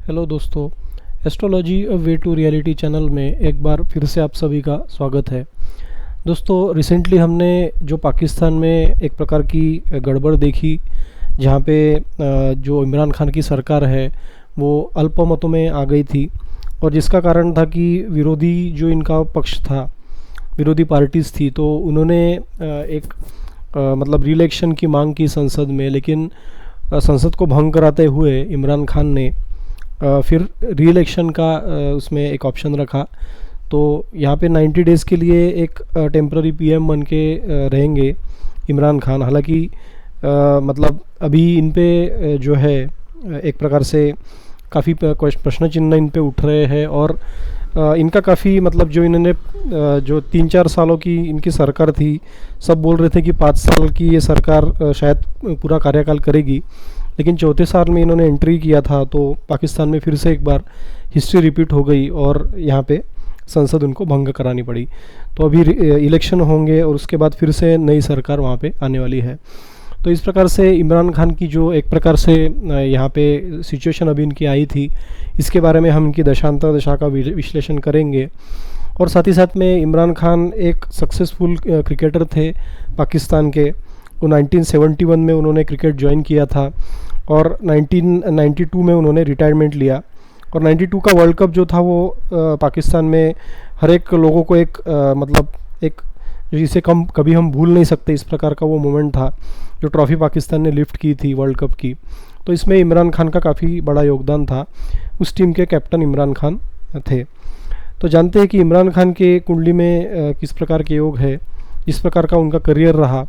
Hello दोस्तों, astrology a way to reality channel में एक बार फिर से आप सभी का स्वागत है। दोस्तों, रिसेंटली हमने जो पाकिस्तान में एक प्रकार की गड़बड़ देखी, जहाँ पे जो इमरान खान की सरकार है वो अल्पमतों में आ गई थी, और जिसका कारण था कि विरोधी जो इनका पक्ष था, विरोधी पार्टीज़ थी, तो उन्होंने एक मतलब रीइलेक्शन की मांग की संसद में, लेकिन संसद को भंग कराते हुए इमरान खान ने फिर री इलेक्शन का उसमें एक ऑप्शन रखा। तो यहाँ पे 90 डेज़ के लिए एक टेम्प्ररी पीएम बन के रहेंगे इमरान खान। हालांकि मतलब अभी इन पे जो है एक प्रकार से काफ़ी प्रश्न चिन्ह इन पे उठ रहे हैं, और इनका काफ़ी मतलब जो इन्होंने जो 3-4 सालों की इनकी सरकार थी, सब बोल रहे थे कि 5 साल की ये सरकार शायद पूरा कार्यकाल करेगी, लेकिन चौथे साल में इन्होंने एंट्री किया था, तो पाकिस्तान में फिर से एक बार हिस्ट्री रिपीट हो गई और यहाँ पे संसद उनको भंग करानी पड़ी। तो अभी इलेक्शन होंगे और उसके बाद फिर से नई सरकार वहाँ पे आने वाली है। तो इस प्रकार से इमरान खान की जो एक प्रकार से यहाँ पे सिचुएशन अभी इनकी आई थी, इसके बारे में हम इनकी दशांतर दशा का विश्लेषण करेंगे। और साथ ही साथ में इमरान खान एक सक्सेसफुल क्रिकेटर थे पाकिस्तान के। वो 1971 में उन्होंने क्रिकेट ज्वाइन किया था और 1992 में उन्होंने रिटायरमेंट लिया। और 92 का वर्ल्ड कप जो था वो पाकिस्तान में हर एक लोगों को एक मतलब एक जिसे कभी हम भूल नहीं सकते, इस प्रकार का वो मोमेंट था, जो ट्रॉफ़ी पाकिस्तान ने लिफ्ट की थी वर्ल्ड कप की। तो इसमें इमरान खान का काफ़ी बड़ा योगदान था। उस टीम के कैप्टन इमरान खान थे। तो जानते हैं कि इमरान खान के कुंडली में किस प्रकार के योग है, इस प्रकार का उनका करियर रहा,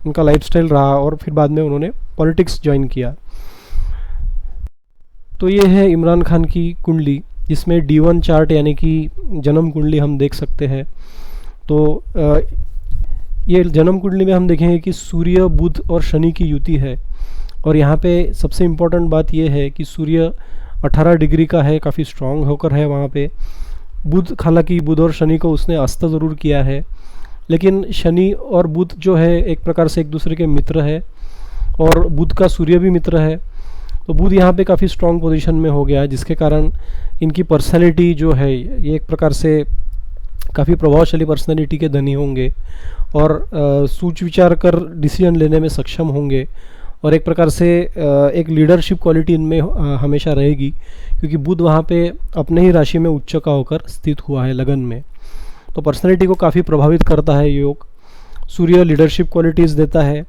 उनका लाइफस्टाइल रहा, और फिर बाद में उन्होंने पॉलिटिक्स ज्वाइन किया। तो ये है इमरान खान की कुंडली, जिसमें D1 चार्ट यानी कि जन्म कुंडली हम देख सकते हैं। तो ये जन्म कुंडली में हम देखेंगे कि सूर्य, बुध और शनि की युति है। और यहाँ पे सबसे इम्पोर्टेंट बात यह है कि सूर्य 18 डिग्री का है, काफ़ी स्ट्रांग होकर है वहाँ पे। बुध, हालांकि बुध और शनि को उसने अस्त ज़रूर किया है, लेकिन शनि और बुध जो है एक प्रकार से एक दूसरे के मित्र है, और बुध का सूर्य भी मित्र है। तो बुध यहाँ पे काफ़ी स्ट्रांग पोजीशन में हो गया है, जिसके कारण इनकी पर्सनैलिटी जो है ये एक प्रकार से काफ़ी प्रभावशाली पर्सनैलिटी के धनी होंगे, और सोच विचार कर डिसीजन लेने में सक्षम होंगे, और एक प्रकार से एक लीडरशिप क्वालिटी इनमें हमेशा रहेगी, क्योंकि बुध वहाँ पे अपने ही राशि में उच्च का होकर स्थित हुआ है लगन में। तो पर्सनैलिटी को काफ़ी प्रभावित करता है योग। सूर्य लीडरशिप क्वालिटीज़ देता है,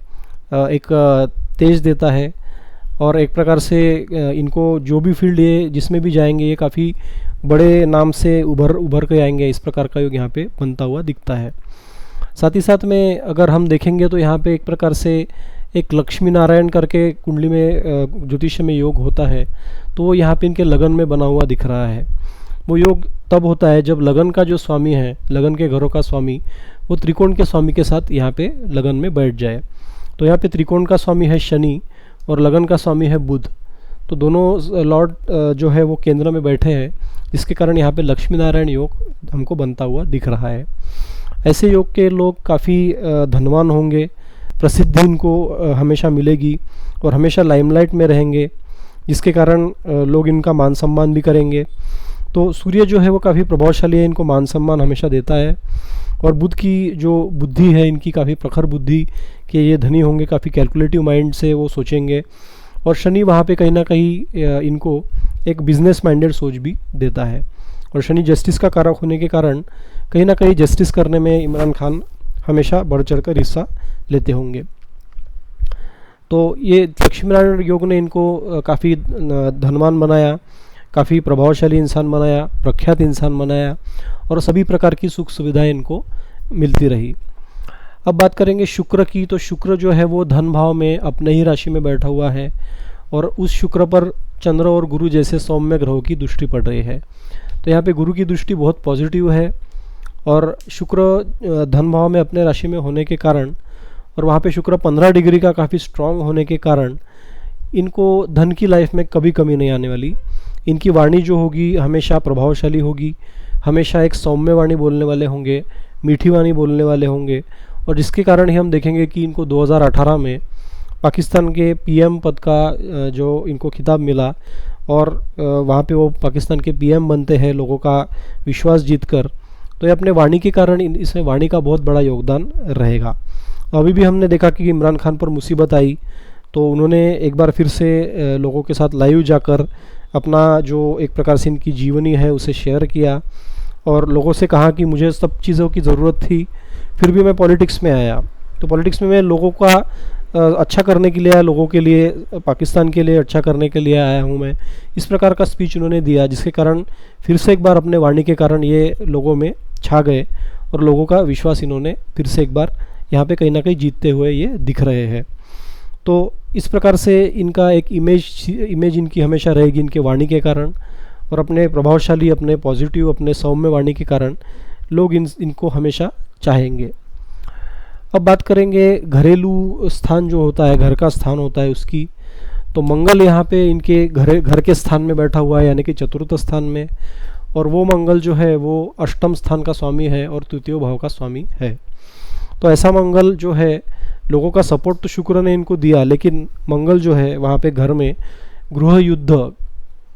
एक तेज देता है, और एक प्रकार से इनको जो भी फील्ड ये जिसमें भी जाएंगे ये काफ़ी बड़े नाम से उभर के आएंगे। इस प्रकार का योग यहाँ पे बनता हुआ दिखता है। साथ ही साथ में अगर हम देखेंगे तो यहाँ पे एक प्रकार से एक लक्ष्मी नारायण करके कुंडली में ज्योतिष में योग होता है, तो वो यहाँ पे इनके लगन में बना हुआ दिख रहा है। वो योग तब होता है जब लगन का जो स्वामी है, लगन के घरों का स्वामी, वो त्रिकोण के स्वामी के साथ यहाँ पे लगन में बैठ जाए। तो यहाँ पे त्रिकोण का स्वामी है शनि और लगन का स्वामी है बुध। तो दोनों लॉर्ड जो है वो केंद्र में बैठे हैं, जिसके कारण यहाँ पे लक्ष्मी नारायण योग हमको बनता हुआ दिख रहा है। ऐसे योग के लोग काफ़ी धनवान होंगे, प्रसिद्धि इनको हमेशा मिलेगी और हमेशा लाइमलाइट में रहेंगे, जिसके कारण लोग इनका मान सम्मान भी करेंगे। तो सूर्य जो है वो काफ़ी प्रभावशाली है, इनको मान सम्मान हमेशा देता है। और बुध की जो बुद्धि है, इनकी काफ़ी प्रखर बुद्धि के ये धनी होंगे, काफ़ी कैलकुलेटिव माइंड से वो सोचेंगे। और शनि वहाँ पे कहीं ना कहीं इनको एक बिजनेस माइंडेड सोच भी देता है। और शनि जस्टिस का कारक होने के कारण कहीं ना कहीं जस्टिस करने में इमरान खान हमेशा बढ़ चढ़ कर हिस्सा लेते होंगे। तो ये लक्ष्मीनारायण योग ने इनको काफ़ी धनवान बनाया, काफ़ी प्रभावशाली इंसान बनाया, प्रख्यात इंसान बनाया, और सभी प्रकार की सुख सुविधाएं इनको मिलती रही। अब बात करेंगे शुक्र की। तो शुक्र जो है वो धन भाव में अपने ही राशि में बैठा हुआ है, और उस शुक्र पर चंद्र और गुरु जैसे सौम्य ग्रहों की दृष्टि पड़ रही है। तो यहाँ पे गुरु की दृष्टि बहुत पॉजिटिव है, और शुक्र धन भाव में अपने राशि में होने के कारण, और वहाँ पे शुक्र 15 डिग्री का काफ़ी स्ट्रांग होने के कारण इनको धन की लाइफ में कभी कमी नहीं आने वाली। इनकी वाणी जो होगी हमेशा प्रभावशाली होगी, हमेशा एक सौम्य वाणी बोलने वाले होंगे, मीठी वाणी बोलने वाले होंगे, और जिसके कारण ही हम देखेंगे कि इनको 2018 में पाकिस्तान के पीएम पद का जो इनको खिताब मिला, और वहाँ पे वो पाकिस्तान के पीएम बनते हैं लोगों का विश्वास जीतकर। तो ये अपने वाणी के कारण इसमें वाणी का बहुत बड़ा योगदान रहेगा। अभी भी हमने देखा कि इमरान खान पर मुसीबत आई तो उन्होंने एक बार फिर से लोगों के साथ लाइव जाकर अपना जो एक प्रकार से इनकी जीवनी है उसे शेयर किया और लोगों से कहा कि मुझे सब चीज़ों की ज़रूरत थी, फिर भी मैं पॉलिटिक्स में आया। तो पॉलिटिक्स में मैं लोगों का अच्छा करने के लिए आया, लोगों के लिए, पाकिस्तान के लिए अच्छा करने के लिए आया हूँ मैं, इस प्रकार का स्पीच उन्होंने दिया, जिसके कारण फिर से एक बार अपने वाणी के कारण ये लोगों में छा गए और लोगों का विश्वास इन्होंने फिर से एक बार यहाँ पे कहीं ना कहीं जीतते हुए ये दिख रहे हैं। तो इस प्रकार से इनका एक इमेज इनकी हमेशा रहेगी इनके वाणी के कारण, और अपने प्रभावशाली, अपने पॉजिटिव, अपने सौम्य वाणी के कारण लोग इनको हमेशा चाहेंगे। अब बात करेंगे घरेलू स्थान जो होता है, घर का स्थान होता है उसकी। तो मंगल यहाँ पे इनके घर के स्थान में बैठा हुआ है, यानी कि चतुर्थ स्थान में, और वो मंगल जो है वो अष्टम स्थान का स्वामी है और तृतीय भाव का स्वामी है। तो ऐसा मंगल जो है, लोगों का सपोर्ट तो शुक्र ने इनको दिया, लेकिन मंगल जो है वहाँ पे घर में गृह युद्ध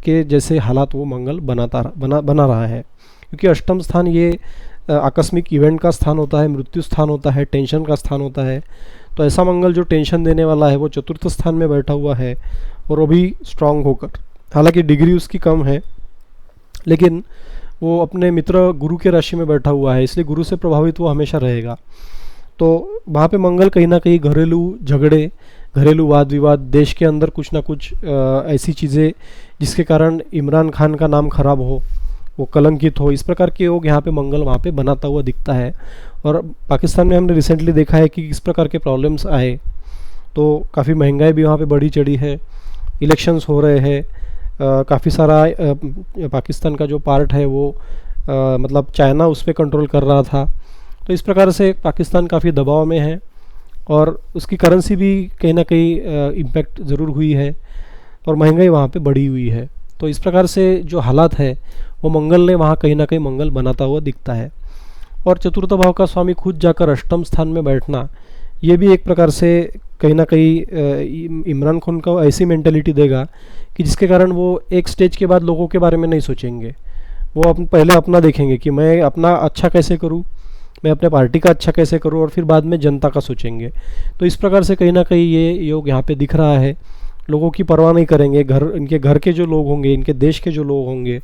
के जैसे हालात वो मंगल बना रहा है, क्योंकि अष्टम स्थान ये आकस्मिक इवेंट का स्थान होता है, मृत्यु स्थान होता है, टेंशन का स्थान होता है। तो ऐसा मंगल जो टेंशन देने वाला है वो चतुर्थ स्थान में बैठा हुआ है, और वो भी स्ट्रांग होकर, हालांकि डिग्री उसकी कम है, लेकिन वो अपने मित्र गुरु के राशि में बैठा हुआ है, इसलिए गुरु से प्रभावित वो हमेशा रहेगा। तो वहाँ पे मंगल कहीं ना कहीं घरेलू झगड़े, घरेलू वाद विवाद, देश के अंदर कुछ ना कुछ ऐसी चीज़ें जिसके कारण इमरान खान का नाम खराब हो, वो कलंकित हो, इस प्रकार के योग यहाँ पे मंगल वहाँ पे बनाता हुआ दिखता है। और पाकिस्तान में हमने रिसेंटली देखा है कि इस प्रकार के प्रॉब्लम्स आए, तो काफ़ी महंगाई भी वहाँ पे बढ़ी चढ़ी है, इलेक्शंस हो रहे हैं, काफ़ी सारा पाकिस्तान का जो पार्ट है वो मतलब चाइना उस पर कंट्रोल कर रहा था। तो इस प्रकार से पाकिस्तान काफ़ी दबाव में है और उसकी करेंसी भी कहीं ना कहीं इम्पैक्ट ज़रूर हुई है और महंगाई वहाँ पे बढ़ी हुई है। तो इस प्रकार से जो हालात है वो मंगल ने वहाँ कहीं ना कहीं मंगल बनाता हुआ दिखता है। और चतुर्थ भाव का स्वामी खुद जाकर अष्टम स्थान में बैठना, ये भी एक प्रकार से कहीं ना कहीं इमरान खान को ऐसी मेंटेलिटी देगा कि जिसके कारण वो एक स्टेज के बाद लोगों के बारे में नहीं सोचेंगे, वो पहले अपना देखेंगे कि मैं अपना अच्छा कैसे करूँ, मैं अपने पार्टी का अच्छा कैसे करूँ, और फिर बाद में जनता का सोचेंगे। तो इस प्रकार से कहीं ना कहीं ये योग यहाँ पे दिख रहा है, लोगों की परवाह नहीं करेंगे, इनके घर के जो लोग होंगे, इनके देश के जो लोग होंगे,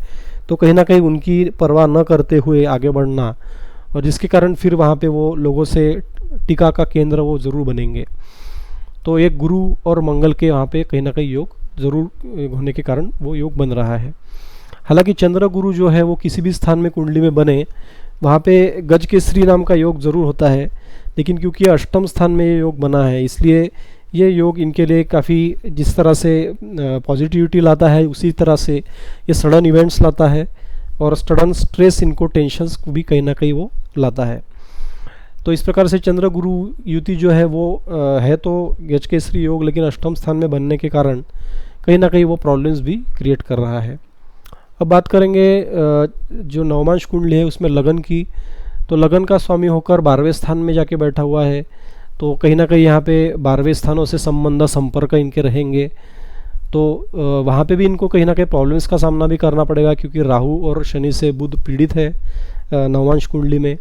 तो कहीं ना कहीं उनकी परवाह न करते हुए आगे बढ़ना, और जिसके कारण फिर वहाँ पे वो लोगों से टीका का केंद्र वो ज़रूर बनेंगे। तो एक गुरु और मंगल के वहाँ पे कहीं ना कहीं योग ज़रूर होने के कारण वो योग बन रहा है। हालांकि चंद्र गुरु जो है वो किसी भी स्थान में कुंडली में बने, वहाँ पे गज केसरी नाम का योग ज़रूर होता है, लेकिन क्योंकि अष्टम स्थान में ये योग बना है, इसलिए ये योग इनके लिए काफ़ी, जिस तरह से पॉजिटिविटी लाता है उसी तरह से ये सडन इवेंट्स लाता है, और सडन स्ट्रेस, इनको टेंशन्स भी कहीं ना कहीं वो लाता है। तो इस प्रकार से चंद्र गुरु युति जो है वो है तो गज केसरी योग, लेकिन अष्टम स्थान में बनने के कारण कहीं ना कहीं वो प्रॉब्लम्स भी क्रिएट कर रहा है। अब बात करेंगे जो नवमांश कुंडली है उसमें लगन की। तो लगन का स्वामी होकर 12वें स्थान में जाके बैठा हुआ है, तो कहीं ना कहीं यहाँ पे 12वें स्थानों से संबंध, संपर्क इनके रहेंगे। तो वहाँ पे भी इनको कहीं ना कहीं प्रॉब्लम्स का सामना भी करना पड़ेगा, क्योंकि राहु और शनि से बुध पीड़ित है नवमांश कुंडली में।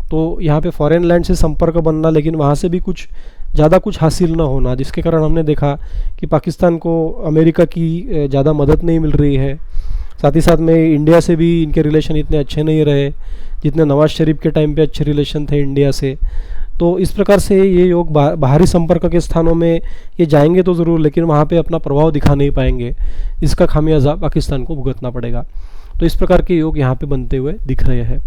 तो यहाँ पे फॉरेन लैंड से संपर्क बनना, लेकिन वहाँ से भी ज़्यादा कुछ हासिल ना होना, जिसके कारण हमने देखा कि पाकिस्तान को अमेरिका की ज़्यादा मदद नहीं मिल रही है। साथ ही साथ में इंडिया से भी इनके रिलेशन इतने अच्छे नहीं रहे जितने नवाज शरीफ के टाइम पे अच्छे रिलेशन थे इंडिया से। तो इस प्रकार से ये योग बाहरी संपर्क के स्थानों में ये जाएंगे तो ज़रूर, लेकिन वहाँ पे अपना प्रभाव दिखा नहीं पाएंगे, इसका खामियाजा पाकिस्तान को भुगतना पड़ेगा। तो इस प्रकार के योग यहाँ पे बनते हुए दिख रहे हैं।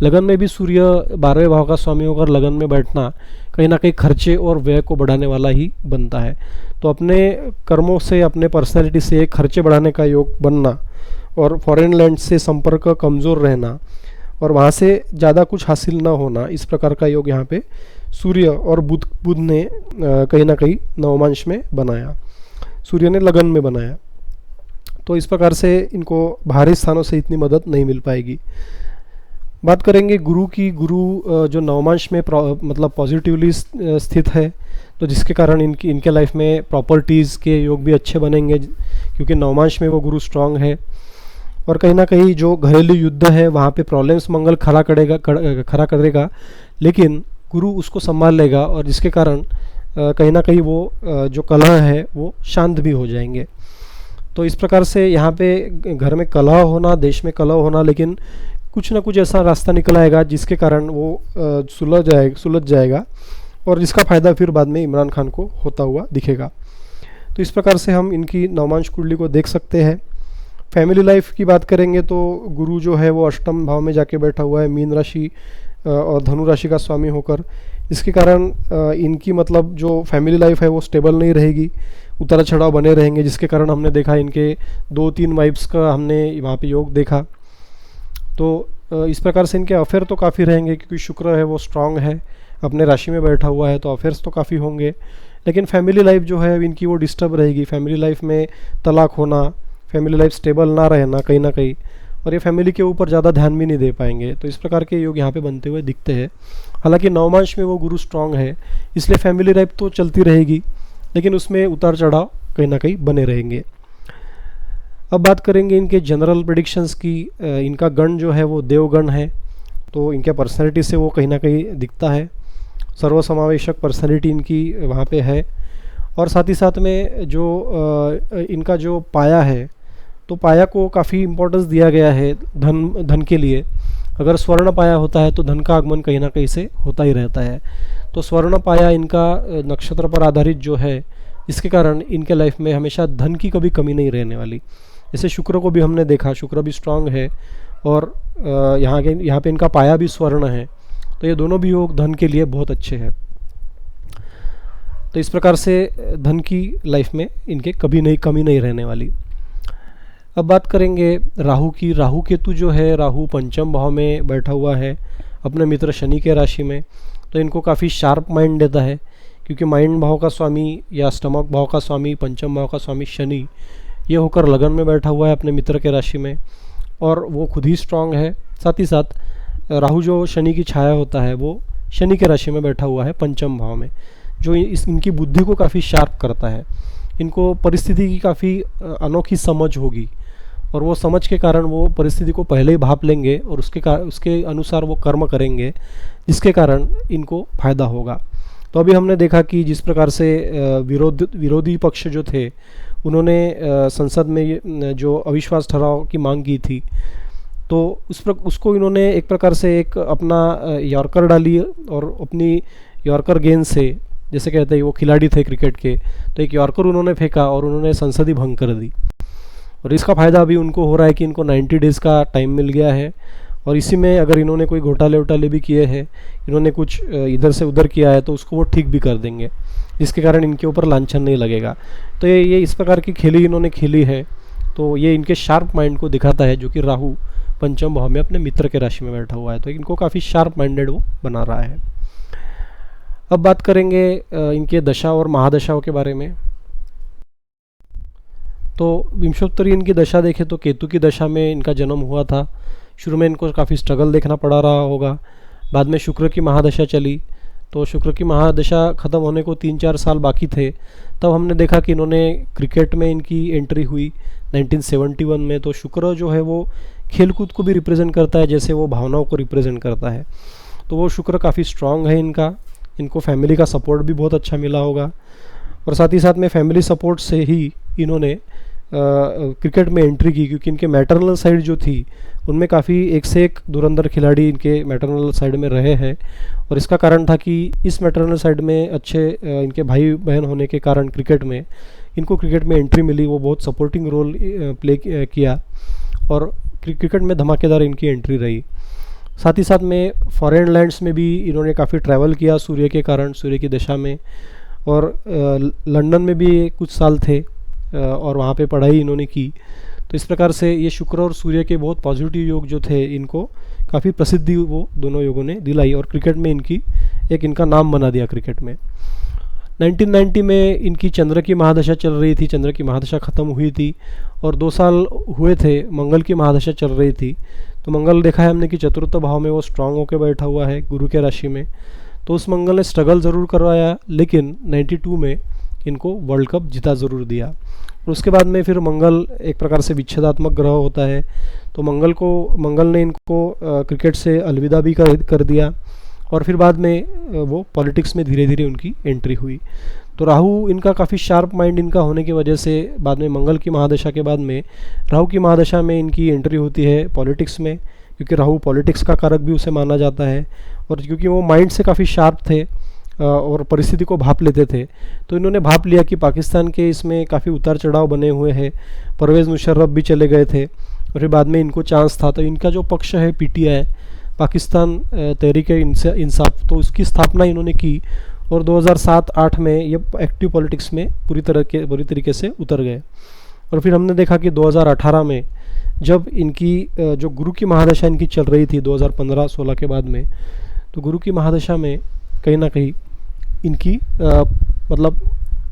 लगन में भी सूर्य 12वें भाव का स्वामी होकर लगन में बैठना कहीं ना कहीं खर्चे और व्यय को बढ़ाने वाला ही बनता है। तो अपने कर्मों से, अपने पर्सनैलिटी से खर्चे बढ़ाने का योग बनना, और फॉरेन लैंड से संपर्क कमज़ोर रहना, और वहाँ से ज़्यादा कुछ हासिल ना होना, इस प्रकार का योग यहाँ पे सूर्य और बुध ने कहीं ना कहीं नवमांश में बनाया, सूर्य ने लगन में बनाया। तो इस प्रकार से इनको बाहरी स्थानों से इतनी मदद नहीं मिल पाएगी। बात करेंगे गुरु की। गुरु जो नवमांश में मतलब पॉजिटिवली स्थित है, तो जिसके कारण इनके लाइफ में प्रॉपर्टीज़ के योग भी अच्छे बनेंगे, क्योंकि नवमांश में वो गुरु स्ट्रांग है। और कहीं ना कहीं जो घरेलू युद्ध है वहाँ पे प्रॉब्लम्स मंगल खड़ा करेगा, लेकिन गुरु उसको संभाल लेगा, और जिसके कारण कहीं ना कहीं वो जो कलह है वो शांत भी हो जाएंगे। तो इस प्रकार से यहाँ पे घर में कलह होना, देश में कलह होना, लेकिन कुछ ना कुछ ऐसा रास्ता निकल आएगा जिसके कारण वो सुलझ जाएगा, और जिसका फ़ायदा फिर बाद में इमरान खान को होता हुआ दिखेगा। तो इस प्रकार से हम इनकी नवमांश कुंडली को देख सकते हैं। फैमिली लाइफ की बात करेंगे तो गुरु जो है वो अष्टम भाव में जाके बैठा हुआ है, मीन राशि और धनु राशि का स्वामी होकर, जिसके कारण इनकी मतलब जो फैमिली लाइफ है वो स्टेबल नहीं रहेगी, उतार चढ़ाव बने रहेंगे, जिसके कारण हमने देखा इनके 2-3 वाइफ्स का हमने वहाँ पे योग देखा। तो इस प्रकार से इनके अफेयर तो काफ़ी रहेंगे, क्योंकि शुक्र है वो स्ट्रांग है, अपने राशि में बैठा हुआ है, तो अफेयर्स तो काफ़ी होंगे। लेकिन फैमिली लाइफ जो है इनकी वो डिस्टर्ब रहेगी, फैमिली लाइफ में तलाक होना, फैमिली लाइफ स्टेबल ना रहना कहीं ना कहीं, और ये फैमिली के ऊपर ज़्यादा ध्यान भी नहीं दे पाएंगे। तो इस प्रकार के योग यहाँ पे बनते हुए दिखते हैं। हालांकि नवमांश में वो गुरु स्ट्रांग है, इसलिए फैमिली लाइफ तो चलती रहेगी, लेकिन उसमें उतार चढ़ाव कहीं ना कहीं बने रहेंगे। अब बात करेंगे इनके जनरल प्रेडिक्शंस की। इनका गण जो है वो देवगण है, तो इनके पर्सनैलिटी से वो कहीं ना कहीं दिखता है, सर्वसमावेशक पर्सनैलिटी इनकी वहाँ पे है। और साथ ही साथ में जो इनका जो पाया है, तो पाया को काफ़ी इम्पोर्टेंस दिया गया है धन के लिए। अगर स्वर्ण पाया होता है तो धन का आगमन कहीं ना कहीं से होता ही रहता है। तो स्वर्ण पाया इनका नक्षत्र पर आधारित जो है, इसके कारण इनके लाइफ में हमेशा धन की कभी कमी नहीं रहने वाली। जैसे शुक्र को भी हमने देखा, शुक्र भी स्ट्रांग है, और यहाँ पे इनका पाया भी स्वर्ण है, तो ये दोनों भी योग धन के लिए बहुत अच्छे हैं। तो इस प्रकार से धन की लाइफ में इनके कभी कमी नहीं रहने वाली। अब बात करेंगे राहु की। राहु केतु जो है, राहु पंचम भाव में बैठा हुआ है अपने मित्र शनि के राशि में, तो इनको काफ़ी शार्प माइंड देता है, क्योंकि माइंड भाव का स्वामी या स्टमक भाव का स्वामी, पंचम भाव का स्वामी शनि, ये होकर लगन में बैठा हुआ है अपने मित्र के राशि में, और वो खुद ही स्ट्रांग है। साथ ही साथ राहु जो शनि की छाया होता है वो शनि के राशि में बैठा हुआ है पंचम भाव में, जो इनकी बुद्धि को काफ़ी शार्प करता है। इनको परिस्थिति की काफ़ी अनोखी समझ होगी, और वो समझ के कारण वो परिस्थिति को पहले ही भाप लेंगे, और उसके अनुसार वो कर्म करेंगे, जिसके कारण इनको फ़ायदा होगा। तो अभी हमने देखा कि जिस प्रकार से विरोधी पक्ष जो थे, उन्होंने संसद में जो अविश्वास ठहराव की मांग की थी, तो उसको इन्होंने एक प्रकार से एक अपना यॉर्कर डाली, और अपनी यॉर्कर गेंद से, जैसे कहते हैं वो खिलाड़ी थे क्रिकेट के, तो एक यॉर्कर उन्होंने फेंका और उन्होंने संसद ही भंग कर दी। और इसका फ़ायदा अभी उनको हो रहा है कि इनको 90 डेज़ का टाइम मिल गया है, और इसी में अगर इन्होंने कोई घोटाले भी किए हैं, इन्होंने कुछ इधर से उधर किया है, तो उसको वो ठीक भी कर देंगे, जिसके कारण इनके ऊपर लांछन नहीं लगेगा। तो ये इस प्रकार की खेली इन्होंने खेली है, तो ये इनके शार्प माइंड को दिखाता है, जो कि राहु पंचम भाव में अपने मित्र के राशि में बैठा हुआ है, तो इनको काफ़ी शार्प माइंडेड वो बना रहा है। अब बात करेंगे इनके दशा और महादशाओं के बारे में। तो विंशोत्तरी इनकी दशा देखें तो केतु की दशा में इनका जन्म हुआ था। शुरू में इनको काफ़ी स्ट्रगल देखना पड़ा रहा होगा। बाद में शुक्र की महादशा चली, तो शुक्र की महादशा ख़त्म होने को 3-4 साल बाकी थे, तब हमने देखा कि इन्होंने क्रिकेट में इनकी एंट्री हुई 1971 में। तो शुक्र जो है वो खेलकूद को भी रिप्रेजेंट करता है, जैसे वो भावनाओं को रिप्रेजेंट करता है। तो वो शुक्र काफ़ी स्ट्रांग है इनको फैमिली का सपोर्ट भी बहुत अच्छा मिला होगा, और साथ ही साथ में फैमिली सपोर्ट से ही इन्होंने क्रिकेट में एंट्री की, क्योंकि इनके मैटरनल साइड जो थी उनमें काफ़ी एक से एक धुरंधर खिलाड़ी इनके मैटरनल साइड में रहे हैं। और इसका कारण था कि इस मैटरनल साइड में अच्छे इनके भाई बहन होने के कारण इनको क्रिकेट में एंट्री मिली। वो बहुत सपोर्टिंग रोल प्ले किया, और क्रिकेट में धमाकेदार इनकी एंट्री रही। साथ ही साथ में फॉरेन लैंड्स में भी इन्होंने काफ़ी ट्रैवल किया सूर्य के कारण, सूर्य की दशा में, और लंदन में भी कुछ साल थे और वहाँ पे पढ़ाई इन्होंने की। तो इस प्रकार से ये शुक्र और सूर्य के बहुत पॉजिटिव योग जो थे, इनको काफ़ी प्रसिद्धि वो दोनों योगों ने दिलाई, और क्रिकेट में इनका नाम बना दिया क्रिकेट में। 1990 में इनकी चंद्र की महादशा चल रही थी, चंद्र की महादशा ख़त्म हुई थी, और 2 साल हुए थे मंगल की महादशा चल रही थी। तो मंगल देखा है हमने कि चतुर्थ भाव में वो स्ट्रांग होकर बैठा हुआ है गुरु के राशि में। तो उस मंगल ने स्ट्रगल ज़रूर करवाया, लेकिन 92 में इनको वर्ल्ड कप जीता ज़रूर दिया। और उसके बाद में फिर मंगल एक प्रकार से विच्छेदात्मक ग्रह होता है, तो मंगल ने इनको क्रिकेट से अलविदा भी कर दिया, और फिर बाद में वो पॉलिटिक्स में धीरे धीरे उनकी एंट्री हुई। तो राहु इनका काफ़ी शार्प माइंड इनका होने की वजह से बाद में मंगल की महादशा के बाद में राहु की महादशा में इनकी एंट्री होती है पॉलिटिक्स में, क्योंकि राहु पॉलिटिक्स का कारक भी उसे माना जाता है, और क्योंकि वो माइंड से काफ़ी शार्प थे और परिस्थिति को भाप लेते थे, तो इन्होंने भाप लिया कि पाकिस्तान के इसमें काफ़ी उतार चढ़ाव बने हुए हैं, परवेज़ मुशर्रफ भी चले गए थे, और फिर बाद में इनको चांस था, तो इनका जो पक्ष है पीटीआई, पाकिस्तान तहरीक-ए-इंसाफ, तो उसकी स्थापना इन्होंने की, और 2007-8 में ये एक्टिव पॉलिटिक्स में पूरी तरीके से उतर गए। और फिर हमने देखा कि 2018 में जब इनकी जो गुरु की महादशा इनकी चल रही थी 2015-16 के बाद में, तो गुरु की महादशा में कहीं ना कहीं इनकी मतलब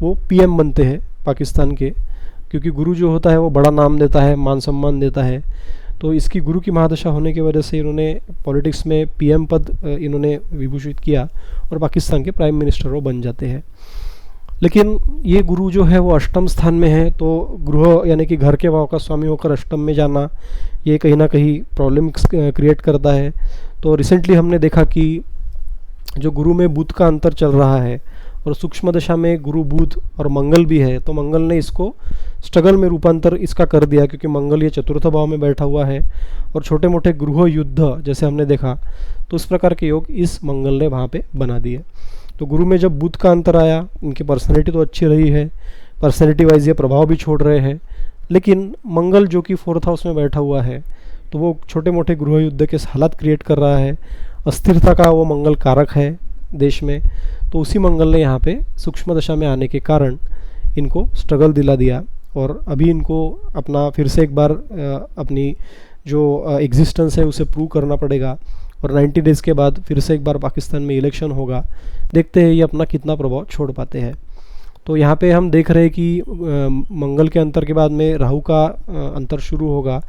वो पीएम बनते हैं पाकिस्तान के, क्योंकि गुरु जो होता है वो बड़ा नाम देता है, मान सम्मान देता है, तो इसकी गुरु की महादशा होने की वजह से इन्होंने पॉलिटिक्स में पीएम पद इन्होंने विभूषित किया और पाकिस्तान के प्राइम मिनिस्टर वो बन जाते हैं। लेकिन ये गुरु जो है वो अष्टम स्थान में है, तो गृह यानी कि घर के भाव का स्वामी होकर अष्टम में जाना ये कहीं ना कहीं प्रॉब्लम क्रिएट करता है। तो रिसेंटली हमने देखा कि जो गुरु में बुध का अंतर चल रहा है और सूक्ष्म दशा में गुरु बुध और मंगल भी है, तो मंगल ने इसको स्ट्रगल में रूपांतर इसका कर दिया, क्योंकि मंगल ये चतुर्थ भाव में बैठा हुआ है और छोटे मोटे गृह युद्ध जैसे हमने देखा, तो उस प्रकार के योग इस मंगल ने वहाँ पे बना दिए। तो गुरु में जब बुध का अंतर आया, इनकी पर्सनैलिटी तो अच्छी रही है, पर्सनैलिटी वाइज ये प्रभाव भी छोड़ रहे हैं, लेकिन मंगल जो कि 4th हाउस में बैठा हुआ है, तो वो छोटे मोटे गृह युद्ध के हालात क्रिएट कर रहा है, अस्थिरता का वो मंगल कारक है देश में, तो उसी मंगल ने यहाँ पे सूक्ष्म दशा में आने के कारण इनको स्ट्रगल दिला दिया, और अभी इनको अपना फिर से एक बार अपनी जो एग्जिस्टेंस है उसे प्रूव करना पड़ेगा, और 90 डेज़ के बाद फिर से एक बार पाकिस्तान में इलेक्शन होगा, देखते हैं ये अपना कितना प्रभाव छोड़ पाते हैं। तो यहाँ पे हम देख रहे हैं कि मंगल के अंतर के बाद में राहु का अंतर शुरू होगा,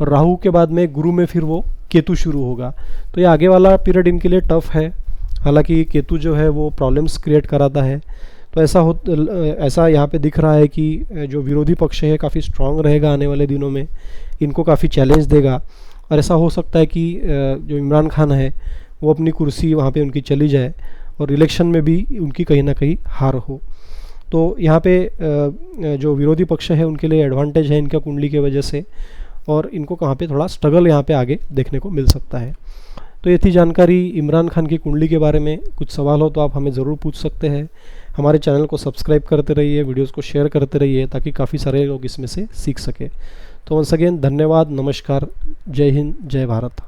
और राहु के बाद में गुरु में फिर वो केतु शुरू होगा। तो ये आगे वाला पीरियड इनके लिए टफ है, हालांकि केतु जो है वो प्रॉब्लम्स क्रिएट कराता है। तो ऐसा यहाँ पे दिख रहा है कि जो विरोधी पक्ष है काफ़ी स्ट्रांग रहेगा आने वाले दिनों में, इनको काफ़ी चैलेंज देगा, और ऐसा हो सकता है कि जो इमरान खान है वो अपनी कुर्सी वहाँ पे उनकी चली जाए और इलेक्शन में भी उनकी कहीं ना कहीं हार हो। तो यहाँ पे जो विरोधी पक्ष है उनके लिए एडवांटेज है इनका कुंडली की वजह से, और इनको कहाँ पे थोड़ा स्ट्रगल यहाँ पे आगे देखने को मिल सकता है। तो ये थी जानकारी इमरान खान की कुंडली के बारे में। कुछ सवाल हो तो आप हमें ज़रूर पूछ सकते हैं। हमारे चैनल को सब्सक्राइब करते रहिए, वीडियोस को शेयर करते रहिए, ताकि काफ़ी सारे लोग इसमें से सीख सके। तो वंस अगेन धन्यवाद, नमस्कार, जय हिंद, जय भारत।